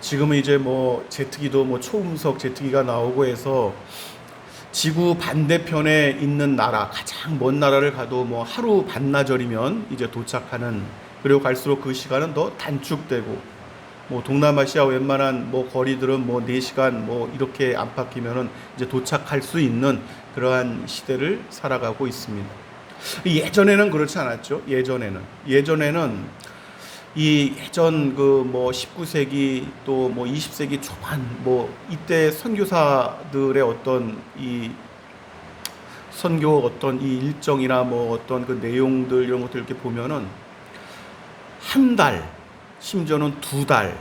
지금은 이제 뭐 제트기도 뭐 초음속 제트기가 나오고 해서 지구 반대편에 있는 나라, 가장 먼 나라를 가도 뭐 하루 반나절이면 이제 도착하는, 그리고 갈수록 그 시간은 더 단축되고, 뭐 동남아시아 웬만한 뭐 거리들은 뭐 4시간 뭐 이렇게 안팎이면은 이제 도착할 수 있는 그러한 시대를 살아가고 있습니다. 예전에는 그렇지 않았죠. 예전에는 이 예전 그 뭐 19세기 또 뭐 20세기 초반 뭐 이때 선교사들의 어떤 이 선교 어떤 이 일정이나 뭐 어떤 그 내용들 이런 것들 이렇게 보면은 한 달, 심지어는 2달,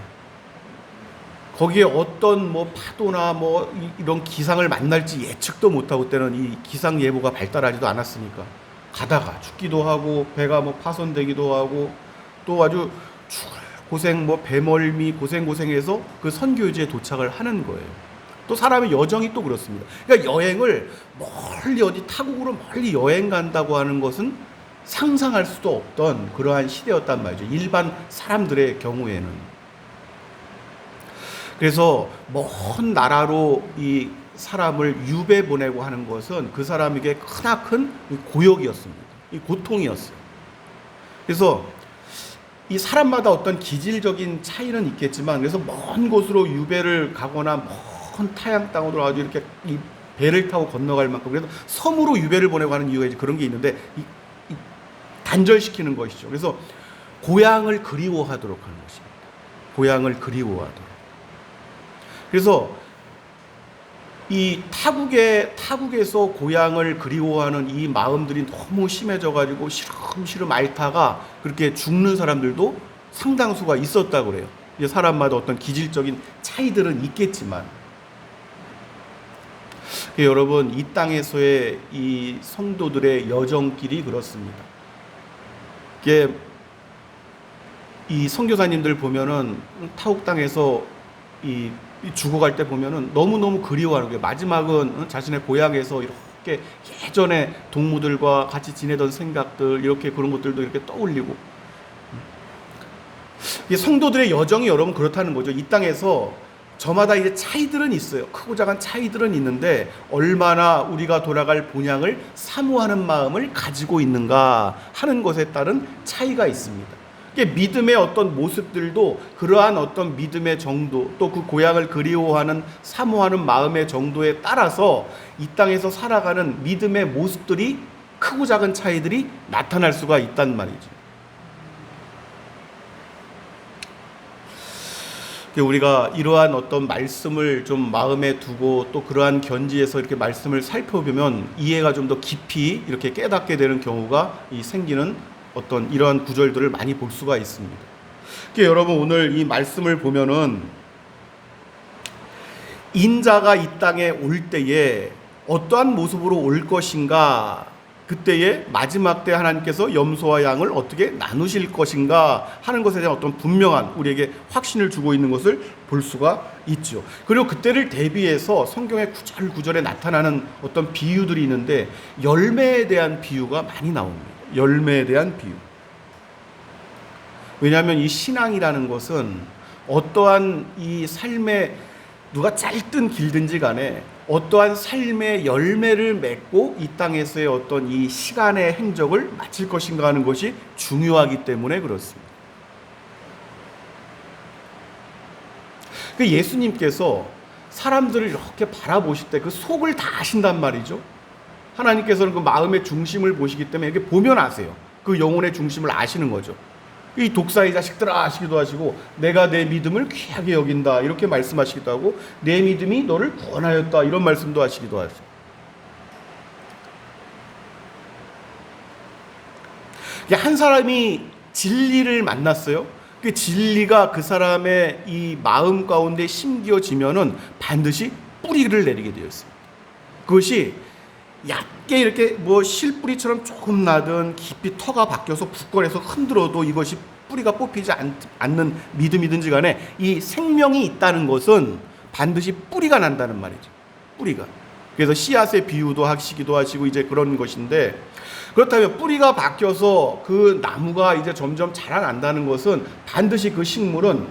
거기에 어떤 뭐 파도나 뭐 이런 기상을 만날지 예측도 못하고, 때는 이 기상 예보가 발달하지도 않았으니까 가다가 죽기도 하고 배가 뭐 파손되기도 하고, 또 아주 고생 뭐 배멀미 고생해서 그 선교지에 도착을 하는 거예요. 또 사람의 여정이 또 그렇습니다. 그러니까 여행을 멀리 어디 타국으로 멀리 여행 간다고 하는 것은 상상할 수도 없던 그러한 시대였단 말이죠. 일반 사람들의 경우에는. 그래서 먼 나라로 이 사람을 유배 보내고 하는 것은 그 사람에게 크나큰 고역이었습니다. 이 고통이었어요. 그래서 이 사람마다 어떤 기질적인 차이는 있겠지만, 그래서 먼 곳으로 유배를 가거나 먼 타양 땅으로 아주 이렇게 이 배를 타고 건너갈 만큼, 그래서 섬으로 유배를 보내고 하는 이유가 이제 그런 게 있는데, 이 단절시키는 것이죠. 그래서 고향을 그리워하도록 하는 것입니다. 고향을 그리워하도록. 그래서 이 타국에서 고향을 그리워하는 이 마음들이 너무 심해져가지고 시름시름 앓다가 그렇게 죽는 사람들도 상당수가 있었다고 그래요. 이제 사람마다 어떤 기질적인 차이들은 있겠지만, 여러분, 이 땅에서의 이 성도들의 여정길이 그렇습니다. 이게 이 선교사님들 보면은 타국 땅에서 이 죽어갈 때 보면은 너무너무 그리워하는 거예요. 마지막은 자신의 고향에서 이렇게 예전에 동무들과 같이 지내던 생각들, 이렇게 그런 것들도 이렇게 떠올리고. 이 성도들의 여정이 여러분 그렇다는 거죠. 이 땅에서 저마다 이제 차이들은 있어요. 크고 작은 차이들은 있는데, 얼마나 우리가 돌아갈 본향을 사모하는 마음을 가지고 있는가 하는 것에 따른 차이가 있습니다. 믿음의 어떤 모습들도 그러한 어떤 믿음의 정도, 또 그 고향을 그리워하는 사모하는 마음의 정도에 따라서 이 땅에서 살아가는 믿음의 모습들이, 크고 작은 차이들이 나타날 수가 있단 말이죠. 우리가 이러한 어떤 말씀을 좀 마음에 두고, 또 그러한 견지에서 이렇게 말씀을 살펴보면 이해가 좀 더 깊이 이렇게 깨닫게 되는 경우가 생기는 어떤 이러한 구절들을 많이 볼 수가 있습니다. 여러분, 오늘 이 말씀을 보면은 인자가 이 땅에 올 때에 어떠한 모습으로 올 것인가, 그때에 마지막 때 하나님께서 염소와 양을 어떻게 나누실 것인가 하는 것에 대한 어떤 분명한 우리에게 확신을 주고 있는 것을 볼 수가 있죠. 그리고 그때를 대비해서 성경의 구절구절에 나타나는 어떤 비유들이 있는데, 열매에 대한 비유가 많이 나옵니다. 열매에 대한 비유. 왜냐하면 이 신앙이라는 것은 어떠한 이 삶의, 누가 짧든 길든지 간에 어떠한 삶의 열매를 맺고 이 땅에서의 어떤 이 시간의 행적을 마칠 것인가 하는 것이 중요하기 때문에 그렇습니다. 예수님께서 사람들을 이렇게 바라보실 때 그 속을 다 아신단 말이죠. 하나님께서는 그 마음의 중심을 보시기 때문에 이렇게 보면 아세요. 그 영혼의 중심을 아시는 거죠. 이 독사의 자식들아 하시기도 하시고, 내가 내 믿음을 귀하게 여긴다 이렇게 말씀하시기도 하고, 내 믿음이 너를 구원하였다 이런 말씀도 하시기도 하죠. 한 사람이 진리를 만났어요. 그 진리가 그 사람의 이 마음 가운데 심겨지면은 반드시 뿌리를 내리게 되어 있습니다. 그것이 얕게 이렇게 뭐 실뿌리처럼 조금 나든 깊이 터가 박혀서 굳건해서 흔들어도 이것이 뿌리가 뽑히지 않는 믿음이든지 간에 이 생명이 있다는 것은 반드시 뿌리가 난다는 말이죠. 뿌리가. 그래서 씨앗의 비유도 하시기도 하시고 이제 그런 것인데, 그렇다면 뿌리가 박혀서 그 나무가 이제 점점 자라난다는 것은 반드시 그 식물은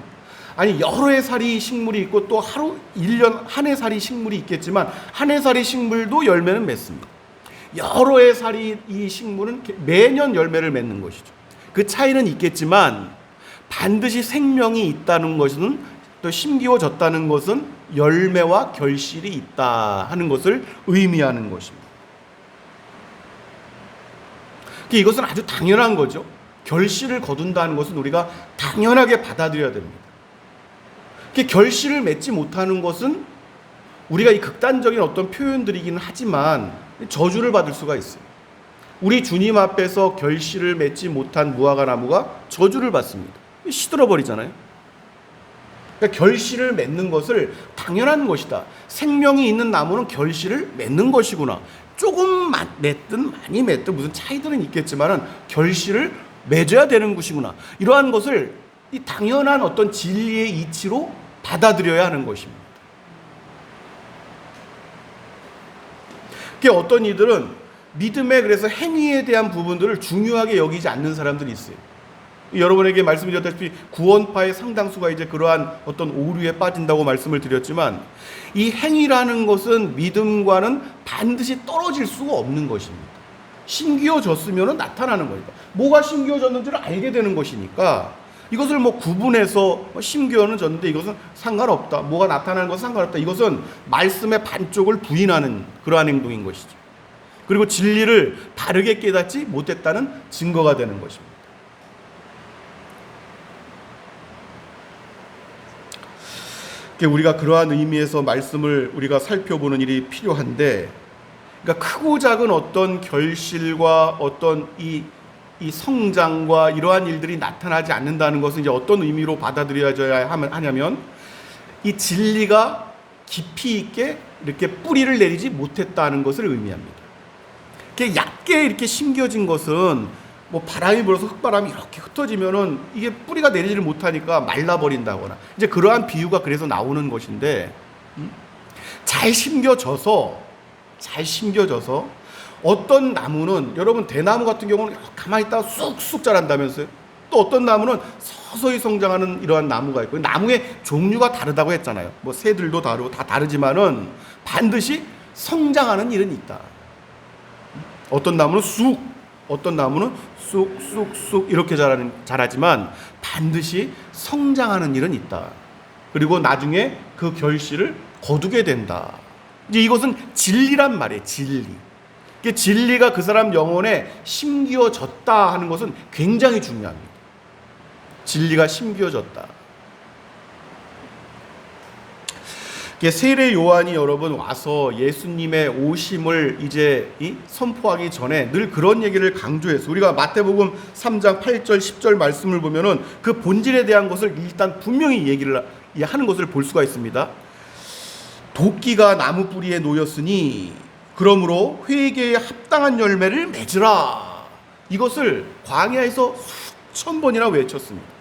아니 여러 해살이 식물이 있고 또 하루 1년 한 해살이 식물이 있겠지만 한 해살이 식물도 열매는 맺습니다. 여러 해살이 이 식물은 매년 열매를 맺는 것이죠. 그 차이는 있겠지만 반드시 생명이 있다는 것은, 또 심기워졌다는 것은 열매와 결실이 있다 하는 것을 의미하는 것입니다. 이것은 아주 당연한 거죠. 결실을 거둔다는 것은 우리가 당연하게 받아들여야 됩니다. 결실을 맺지 못하는 것은 우리가 이 극단적인 어떤 표현들이기는 하지만 저주를 받을 수가 있어요. 우리 주님 앞에서 결실을 맺지 못한 무화과 나무가 저주를 받습니다. 시들어 버리잖아요. 그러니까 결실을 맺는 것을 당연한 것이다. 생명이 있는 나무는 결실을 맺는 것이구나. 조금 맺든 많이 맺든 무슨 차이들은 있겠지만 결실을 맺어야 되는 것이구나. 이러한 것을 이 당연한 어떤 진리의 이치로 받아들여야 하는 것입니다. 어떤 이들은 믿음의 그래서 행위에 대한 부분들을 중요하게 여기지 않는 사람들이 있어요. 여러분에게 말씀드렸다시피 구원파의 상당수가 이제 그러한 어떤 오류에 빠진다고 말씀을 드렸지만, 이 행위라는 것은 믿음과는 반드시 떨어질 수가 없는 것입니다. 심기어졌으면 나타나는 거니까. 뭐가 심기어졌는지를 알게 되는 것이니까 이것을 구분해서 심기어는 졌는데 이것은 상관없다, 뭐가 나타나는 것은 상관없다, 이것은 말씀의 반쪽을 부인하는 그러한 행동인 것이죠. 그리고 진리를 바르게 깨닫지 못했다는 증거가 되는 것입니다. 우리가 그러한 의미에서 말씀을 우리가 살펴보는 일이 필요한데, 그러니까 크고 작은 어떤 결실과 어떤 이 성장과 이러한 일들이 나타나지 않는다는 것은 이제 어떤 의미로 받아들여져야 하냐면, 이 진리가 깊이 있게 이렇게 뿌리를 내리지 못했다는 것을 의미합니다. 이렇게 얕게 이렇게 심겨진 것은 바람이 불어서 흙바람이 이렇게 흩어지면은 이게 뿌리가 내리지를 못하니까 말라버린다거나, 이제 그러한 비유가 그래서 나오는 것인데, 잘 심겨져서 어떤 나무는, 여러분 대나무 같은 경우는 가만히 있다가 쑥쑥 자란다면서요. 또 어떤 나무는 서서히 성장하는 이러한 나무가 있고, 나무의 종류가 다르다고 했잖아요. 새들도 다르고 다 다르지만은 반드시 성장하는 일은 있다. 어떤 나무는 어떤 나무는 쑥쑥쑥 이렇게 자라지만 반드시 성장하는 일은 있다. 그리고 나중에 그 결실을 거두게 된다. 이제 이것은 진리란 말이에요. 진리가 그 사람 영혼에 심기어졌다 하는 것은 굉장히 중요합니다. 진리가 심기어졌다. 세례 요한이 여러분 와서 예수님의 오심을 이제 선포하기 전에 늘 그런 얘기를 강조해서, 우리가 마태복음 3장 8절 10절 말씀을 보면은 그 본질에 대한 것을 일단 분명히 얘기를 하는 것을 볼 수가 있습니다. 도끼가 나무 뿌리에 놓였으니 그러므로 회개에 합당한 열매를 맺으라. 이것을 광야에서 수천 번이나 외쳤습니다.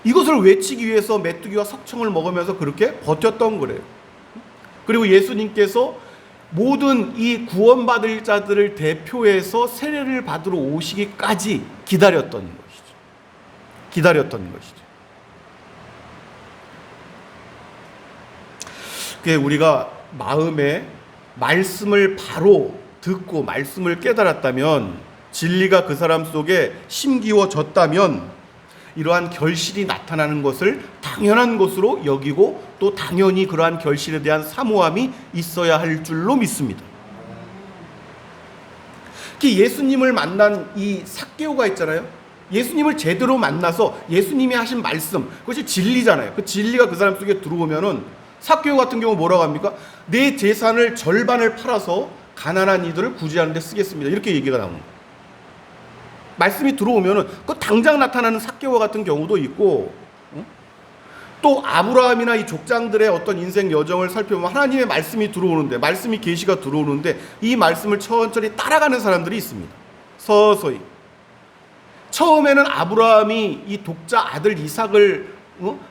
이것을 외치기 위해서 메뚜기와 석청을 먹으면서 그렇게 버텼던 거래요. 그리고 예수님께서 모든 이 구원받을 자들을 대표해서 세례를 받으러 오시기까지 기다렸던 것이죠. 그게 우리가 마음에 말씀을 바로 듣고 말씀을 깨달았다면, 진리가 그 사람 속에 심기워졌다면 이러한 결실이 나타나는 것을 당연한 것으로 여기고, 또 당연히 그러한 결실에 대한 사모함이 있어야 할 줄로 믿습니다. 예수님을 만난 이 삭개오가 있잖아요. 예수님을 제대로 만나서 예수님이 하신 말씀, 그것이 진리잖아요. 그 진리가 그 사람 속에 들어오면은, 삭개오 같은 경우 뭐라고 합니까? 내 재산을 절반을 팔아서 가난한 이들을 구제하는 데 쓰겠습니다. 이렇게 얘기가 나옵니다. 말씀이 들어오면은 그 당장 나타나는 삭개오 같은 경우도 있고, 또 아브라함이나 이 족장들의 어떤 인생 여정을 살펴보면 하나님의 말씀이 들어오는데, 말씀이 계시가 들어오는데 이 말씀을 천천히 따라가는 사람들이 있습니다. 서서히. 처음에는 아브라함이 이 독자 아들 이삭을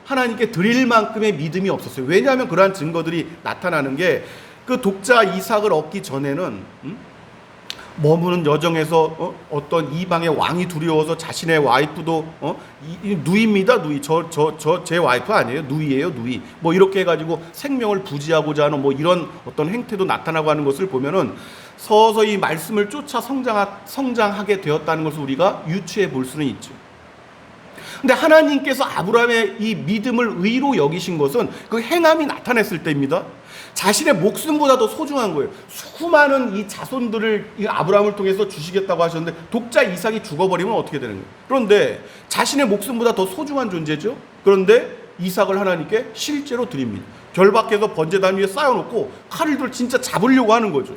하나님께 드릴 만큼의 믿음이 없었어요. 왜냐하면 그러한 증거들이 나타나는 게, 그 독자 이삭을 얻기 전에는 머무는 여정에서 어떤 이방의 왕이 두려워서 자신의 와이프도 누이입니다. 누이. 제 와이프 아니에요. 누이예요. 누이. 뭐 이렇게 해가지고 생명을 부지하고자 하는 뭐 이런 어떤 행태도 나타나고 하는 것을 보면은 서서히 말씀을 쫓아 성장하게 되었다는 것을 우리가 유추해 볼 수는 있죠. 근데 하나님께서 아브라함의 이 믿음을 의로 여기신 것은 그 행함이 나타났을 때입니다. 자신의 목숨보다 더 소중한 거예요. 수많은 이 자손들을 이 아브라함을 통해서 주시겠다고 하셨는데 독자 이삭이 죽어버리면 어떻게 되는 거예요? 그런데 자신의 목숨보다 더 소중한 존재죠. 그런데 이삭을 하나님께 실제로 드립니다. 결박해서 번제단 위에 쌓여놓고 칼을 들 진짜 잡으려고 하는 거죠.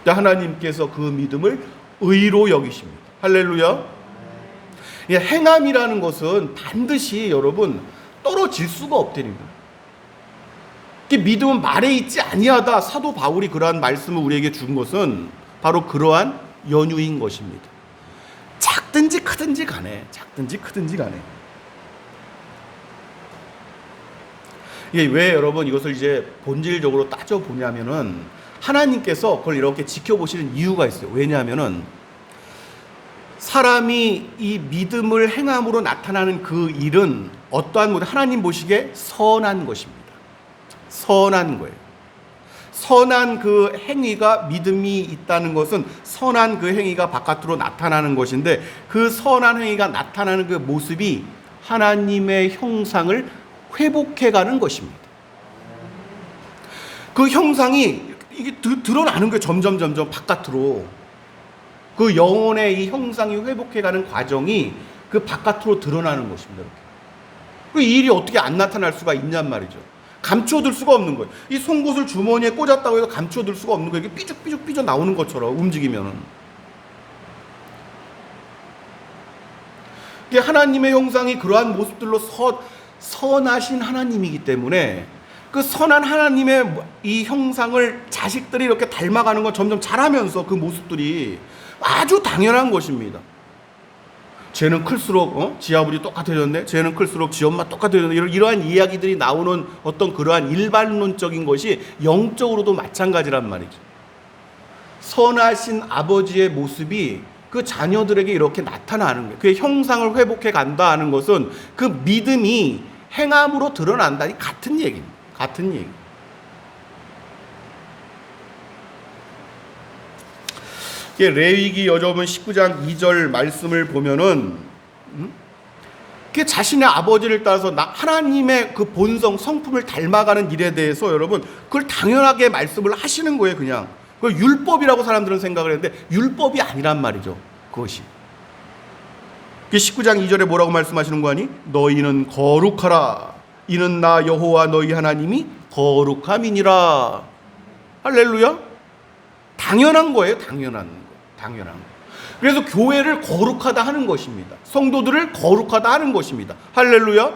하나님께서 그 믿음을 의로 여기십니다. 할렐루야. 행함이라는 것은 반드시 여러분 떨어질 수가 없다는 거예요. 믿음은 말에 있지 아니하다. 사도 바울이 그러한 말씀을 우리에게 준 것은 바로 그러한 연유인 것입니다. 작든지 크든지 간에, 작든지 크든지 간에. 이게 왜 여러분 이것을 이제 본질적으로 따져보냐면은 하나님께서 그걸 이렇게 지켜보시는 이유가 있어요. 왜냐하면은 사람이 이 믿음을 행함으로 나타나는 그 일은 어떠한 모든 하나님 보시기에 선한 것입니다. 선한 거예요. 선한 그 행위가 믿음이 있다는 것은 선한 그 행위가 바깥으로 나타나는 것인데 그 선한 행위가 나타나는 그 모습이 하나님의 형상을 회복해가는 것입니다. 그 형상이 이게 드러나는 거예요. 점점 바깥으로. 그 영혼의 이 형상이 회복해가는 과정이 그 바깥으로 드러나는 것입니다. 그 일이 어떻게 안 나타날 수가 있냔 말이죠. 감춰둘 수가 없는 거예요. 이 송곳을 주머니에 꽂았다고 해서 감춰둘 수가 없는 거예요. 이게 삐죽삐죽 나오는 것처럼 움직이면은. 이게 하나님의 형상이 그러한 모습들로 선하신 하나님이기 때문에 그 선한 하나님의 이 형상을 자식들이 이렇게 닮아가는 건 점점 자라면서 그 모습들이 아주 당연한 것입니다. 쟤는 클수록 지아버지 똑같아졌네. 쟤는 클수록 지엄마 똑같아졌네. 이러한 이야기들이 나오는 어떤 그러한 일반론적인 것이 영적으로도 마찬가지란 말이죠. 선하신 아버지의 모습이 그 자녀들에게 이렇게 나타나는 거예요. 그의 형상을 회복해 간다 하는 것은 그 믿음이 행함으로 드러난다니 같은 얘기입니다. 같은 얘기. 레위기 여러분 19장 2절 말씀을 보면은 그 자신의 아버지를 따라서 하나님의 그 본성 성품을 닮아가는 일에 대해서 여러분 그걸 당연하게 말씀을 하시는 거예요. 그냥 그걸 율법이라고 사람들은 생각을 했는데 율법이 아니란 말이죠. 그것이 19장 2절에 뭐라고 말씀하시는 거 아니? 너희는 거룩하라. 이는 나 여호와 너희 하나님이 거룩함이니라. 할렐루야. 당연한 거예요. 당연한 거. 그래서 교회를 거룩하다 하는 것입니다. 성도들을 거룩하다 하는 것입니다. 할렐루야.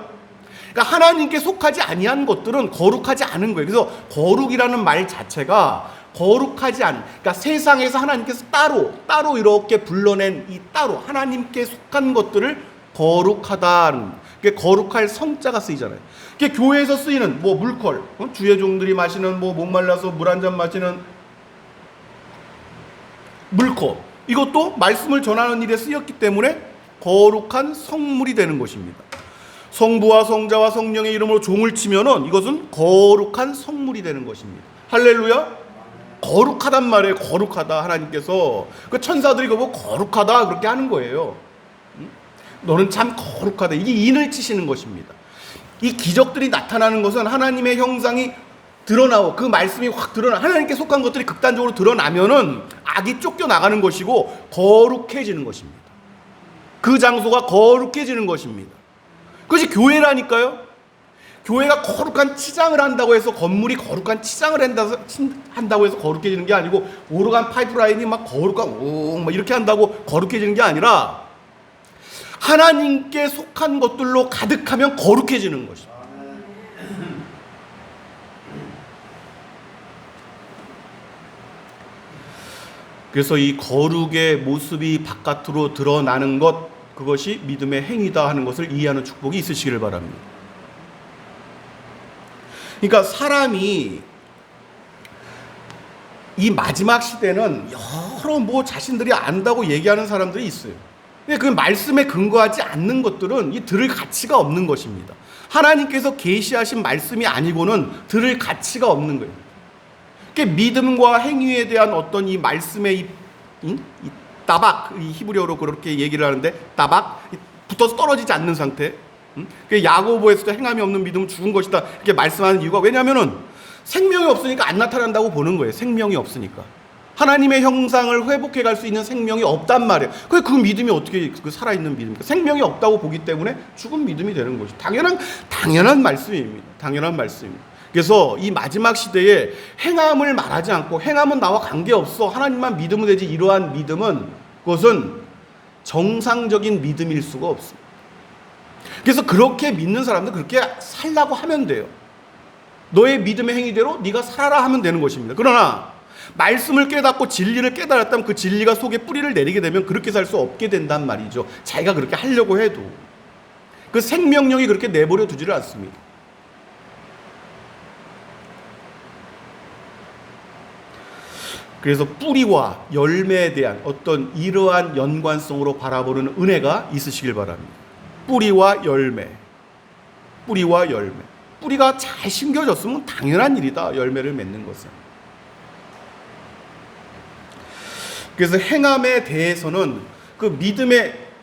그러니까 하나님께 속하지 아니한 것들은 거룩하지 않은 거예요. 그래서 거룩이라는 말 자체가 거룩하지 않은, 그러니까 세상에서 하나님께서 따로 이렇게 불러낸 이 따로 하나님께 속한 것들을 거룩하다. 그게 거룩할 성자가 쓰이잖아요. 그게 교회에서 쓰이는 뭐 물컬, 주의 종들이 마시는 뭐 목말라서 물 한 잔 마시는 물컵, 이것도 말씀을 전하는 일에 쓰였기 때문에 거룩한 성물이 되는 것입니다. 성부와 성자와 성령의 이름으로 종을 치면은 이것은 거룩한 성물이 되는 것입니다. 할렐루야. 거룩하단 말이에요. 거룩하다. 하나님께서 그 천사들이 그거 거룩하다 그렇게 하는 거예요. 너는 참 거룩하다. 이게 인을 치시는 것입니다. 이 기적들이 나타나는 것은 하나님의 형상이 드러나고 그 말씀이 확 드러나 하나님께 속한 것들이 극단적으로 드러나면은 악이 쫓겨나가는 것이고 거룩해지는 것입니다. 그 장소가 거룩해지는 것입니다. 그것이 교회라니까요. 교회가 거룩한 치장을 한다고 해서 건물이 거룩한 치장을 한다고 해서 거룩해지는 게 아니고 오르간 파이프라인이 막 거룩한 막 이렇게 한다고 거룩해지는 게 아니라 하나님께 속한 것들로 가득하면 거룩해지는 것입니다. 그래서 이 거룩의 모습이 바깥으로 드러나는 것, 그것이 믿음의 행위다 하는 것을 이해하는 축복이 있으시기를 바랍니다. 그러니까 사람이 이 마지막 시대는 여러 뭐 자신들이 안다고 얘기하는 사람들이 있어요. 근데 그 말씀에 근거하지 않는 것들은 이 들을 가치가 없는 것입니다. 하나님께서 계시하신 말씀이 아니고는 들을 가치가 없는 거예요. 그러니까 믿음과 행위에 대한 어떤 이 말씀의 이 따박, 이 히브리어로 그렇게 얘기를 하는데 따박, 붙어서 떨어지지 않는 상태. 야고보에서도 행함이 없는 믿음은 죽은 것이다 이렇게 말씀하는 이유가 왜냐하면은 생명이 없으니까 안 나타난다고 보는 거예요. 생명이 없으니까 하나님의 형상을 회복해 갈 수 있는 생명이 없단 말이에요. 그 믿음이 어떻게 그 살아있는 믿음입니까? 생명이 없다고 보기 때문에 죽은 믿음이 되는 것이 당연한 말씀입니다. 당연한 말씀입니다. 그래서 이 마지막 시대에 행함을 말하지 않고 행함은 나와 관계없어 하나님만 믿으면 되지 이러한 믿음은 그것은 정상적인 믿음일 수가 없습니다. 그래서 그렇게 믿는 사람들 그렇게 살라고 하면 돼요. 너의 믿음의 행위대로 네가 살아라 하면 되는 것입니다. 그러나 말씀을 깨닫고 진리를 깨달았다면 그 진리가 속에 뿌리를 내리게 되면 그렇게 살 수 없게 된단 말이죠. 자기가 그렇게 하려고 해도 그 생명력이 그렇게 내버려 두지를 않습니다. 그래서 뿌리와 열매에 대한 어떤 이러한 연관성으로 바라보는 은혜가 있으시길 바랍니다. 뿌리와 열매. 뿌리가 잘 심겨졌으면 당연한 일이다. 열매를 맺는 것은. 그래서 행함에 대해서는 그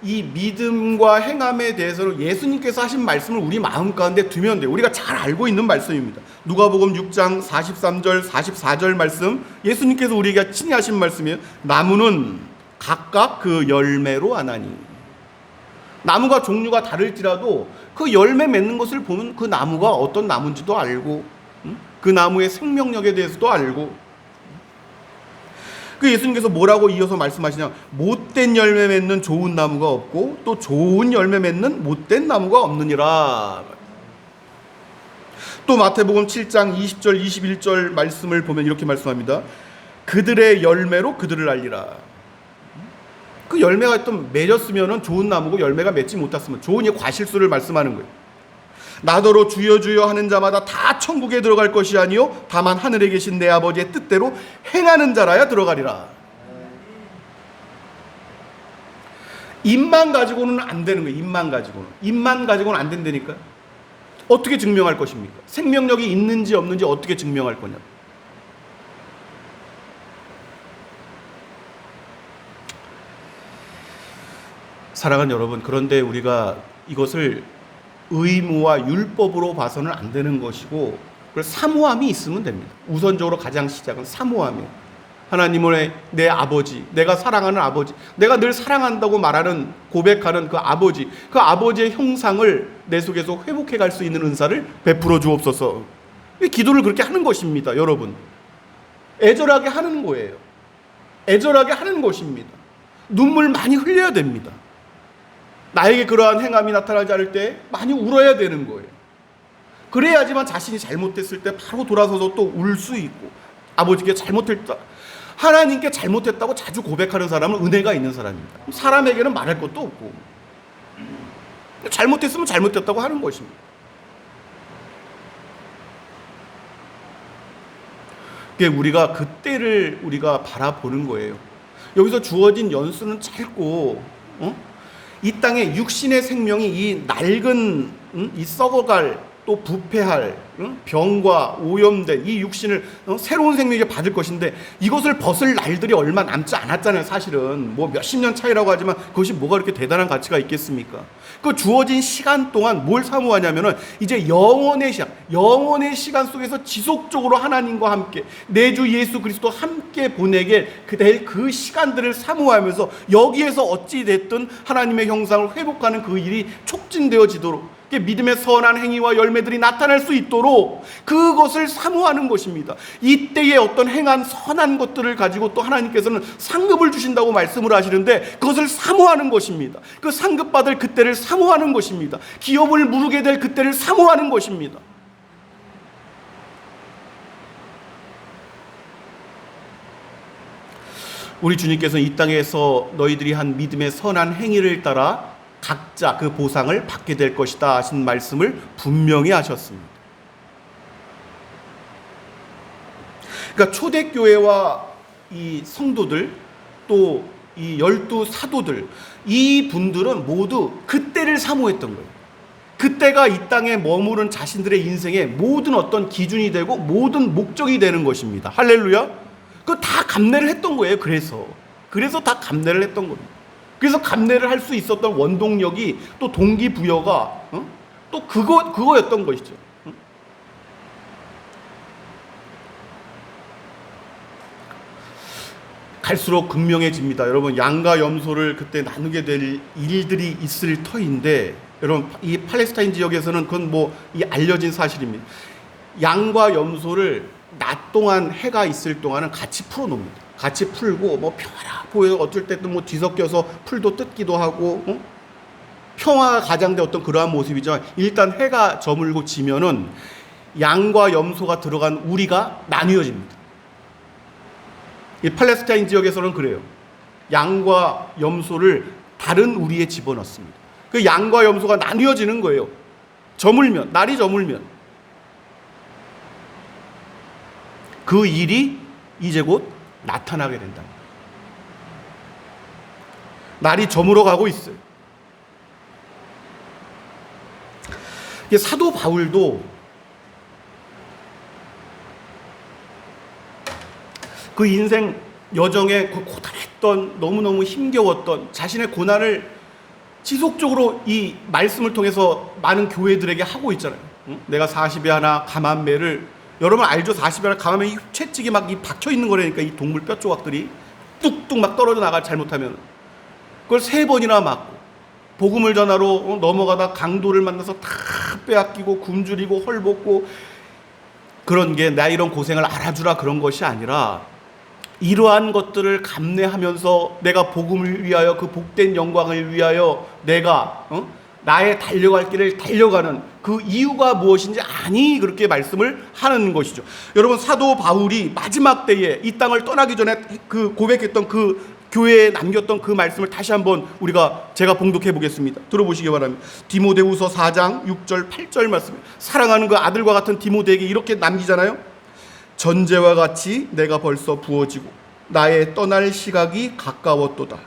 이 믿음과 행함에 대해서는 예수님께서 하신 말씀을 우리 마음 가운데 두면 돼요. 우리가 잘 알고 있는 말씀입니다. 누가복음 6장 43절 44절 말씀, 예수님께서 우리에게 친히 하신 말씀이에요. 나무는 각각 그 열매로 아나니. 나무가 종류가 다를지라도 그 열매 맺는 것을 보면 그 나무가 어떤 나무인지도 알고 그 나무의 생명력에 대해서도 알고. 그 예수님께서 뭐라고 이어서 말씀하시냐, 못된 열매 맺는 좋은 나무가 없고 또 좋은 열매 맺는 못된 나무가 없느니라. 또 마태복음 7장 20절 21절 말씀을 보면 이렇게 말씀합니다. 그들의 열매로 그들을 알리라. 그 열매가 또 맺었으면 좋은 나무고 열매가 맺지 못했으면 좋은 이 과실수를 말씀하는 거예요. 나더러 주여 주여 하는 자마다 다 천국에 들어갈 것이 아니요 다만 하늘에 계신 내 아버지의 뜻대로 행하는 자라야 들어가리라. 입만 가지고는 안 되는 거예요. 입만 가지고는 안 된다니까. 어떻게 증명할 것입니까? 생명력이 있는지 없는지 어떻게 증명할 거냐. 사랑하는 여러분, 그런데 우리가 이것을 의무와 율법으로 봐서는 안 되는 것이고, 사모함이 있으면 됩니다. 우선적으로 가장 시작은 사모함이에요. 하나님의 내 아버지, 내가 사랑하는 아버지, 내가 늘 사랑한다고 말하는 고백하는 그 아버지의 형상을 내 속에서 회복해 갈 수 있는 은사를 베풀어 주옵소서. 기도를 그렇게 하는 것입니다. 여러분, 애절하게 하는 거예요. 애절하게 하는 것입니다. 눈물 많이 흘려야 됩니다. 나에게 그러한 행함이 나타나지 않을 때 많이 울어야 되는 거예요. 그래야지만 자신이 잘못했을 때 바로 돌아서서 또 울 수 있고, 아버지께 잘못했다, 하나님께 잘못했다고 자주 고백하는 사람은 은혜가 있는 사람입니다. 사람에게는 말할 것도 없고 잘못했으면 잘못했다고 하는 것입니다. 우리가 그때를 우리가 바라보는 거예요. 여기서 주어진 연수는 짧고 이 땅에 육신의 생명이 이 낡은 이 썩어갈 또 부패할 병과 오염된 이 육신을 새로운 생명을 받을 것인데 이것을 벗을 날들이 얼마 남지 않았잖아요. 사실은 뭐 몇십 년 차이라고 하지만 그것이 뭐가 그렇게 대단한 가치가 있겠습니까? 그 주어진 시간 동안 뭘 사모하냐면은 이제 영원의 시간 속에서 지속적으로 하나님과 함께 내 주 예수 그리스도 함께 보내게 될 그 시간들을 사모하면서 여기에서 어찌 됐든 하나님의 형상을 회복하는 그 일이 촉진되어지도록 믿음의 선한 행위와 열매들이 나타날 수 있도록 그것을 사모하는 것입니다. 이때의 어떤 행한 선한 것들을 가지고 또 하나님께서는 상급을 주신다고 말씀을 하시는데 그것을 사모하는 것입니다. 그 상급받을 그때를 사모하는 것입니다. 기업을 무르게 될 그때를 사모하는 것입니다. 우리 주님께서는 이 땅에서 너희들이 한 믿음의 선한 행위를 따라 각자 그 보상을 받게 될 것이다 하신 말씀을 분명히 하셨습니다. 그러니까 초대교회와 이 성도들, 또 이 12사도들, 이 분들은 모두 그때를 사모했던 거예요. 그때가 이 땅에 머무른 자신들의 인생의 모든 어떤 기준이 되고 모든 목적이 되는 것입니다. 할렐루야. 그거 다 감내를 했던 거예요. 그래서 다 감내를 했던 겁니다. 그래서 감내를 할 수 있었던 원동력이, 또 동기부여가 또 그거였던 것이죠. 갈수록 극명해집니다. 여러분, 양과 염소를 그때 나누게 될 일들이 있을 터인데, 여러분, 이 팔레스타인 지역에서는 그건 뭐 이 알려진 사실입니다. 양과 염소를 낮 동안 해가 있을 동안은 같이 풀어놓습니다. 같이 풀고 뭐 평화라 보여, 어쩔 때는 뭐 뒤섞여서 풀도 뜯기도 하고, 평화가 가장된 어떤 그러한 모습이지만, 일단 해가 저물고 지면은 양과 염소가 들어간 우리가 나뉘어집니다. 이 팔레스타인 지역에서는 그래요. 양과 염소를 다른 우리에 집어넣습니다. 그 양과 염소가 나뉘어지는 거예요. 날이 저물면. 그 일이 이제 곧 나타나게 된다. 날이 저물어 가고 있어요. 사도 바울도 그 인생 여정에 그 고단했던, 너무너무 힘겨웠던 자신의 고난을 지속적으로 이 말씀을 통해서 많은 교회들에게 하고 있잖아요. 내가 40에 하나 감암매를, 여러분 알죠? 40에 하나 감암매 채찍이 막 박혀 있는 거라니까, 이 동물 뼈 조각들이 뚝뚝 막 떨어져 나가, 잘못하면. 그걸 3번이나 맞고, 복음을 전하러 넘어가다 강도를 만나서 다 빼앗기고 굶주리고 헐벗고, 그런 게 나 이런 고생을 알아주라 그런 것이 아니라, 이러한 것들을 감내하면서 내가 복음을 위하여, 그 복된 영광을 위하여 내가 나의 달려갈 길을 달려가는 그 이유가 무엇인지 아니, 그렇게 말씀을 하는 것이죠. 여러분, 사도 바울이 마지막 때에 이 땅을 떠나기 전에 그 고백했던, 그 교회에 남겼던 그 말씀을 다시 한번 제가 봉독해 보겠습니다. 들어보시기 바랍니다. 디모데후서 4장 6절 8절 말씀. 사랑하는 그 아들과 같은 디모데에게 이렇게 남기잖아요. 전제와 같이 내가 벌써 부어지고 나의 떠날 시각이 가까웠도다.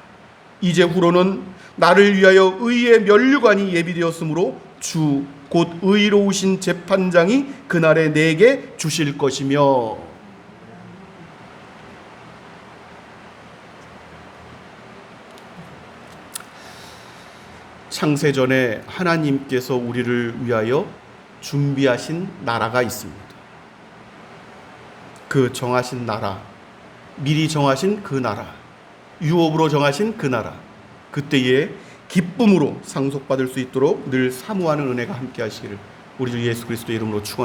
이제 후로는 나를 위하여 의의 면류관이 예비되었으므로 주 곧 의로우신 재판장이 그날에 내게 주실 것이며. 창세전에 하나님께서 우리를 위하여 준비하신 나라가 있습니다. 그 정하신 나라, 미리 정하신 그 나라, 유업으로 정하신 그 나라, 그때에 기쁨으로 상속받을 수 있도록 늘 사모하는 은혜가 함께 하시기를 우리 주 예수 그리스도의 이름으로 축원합니다.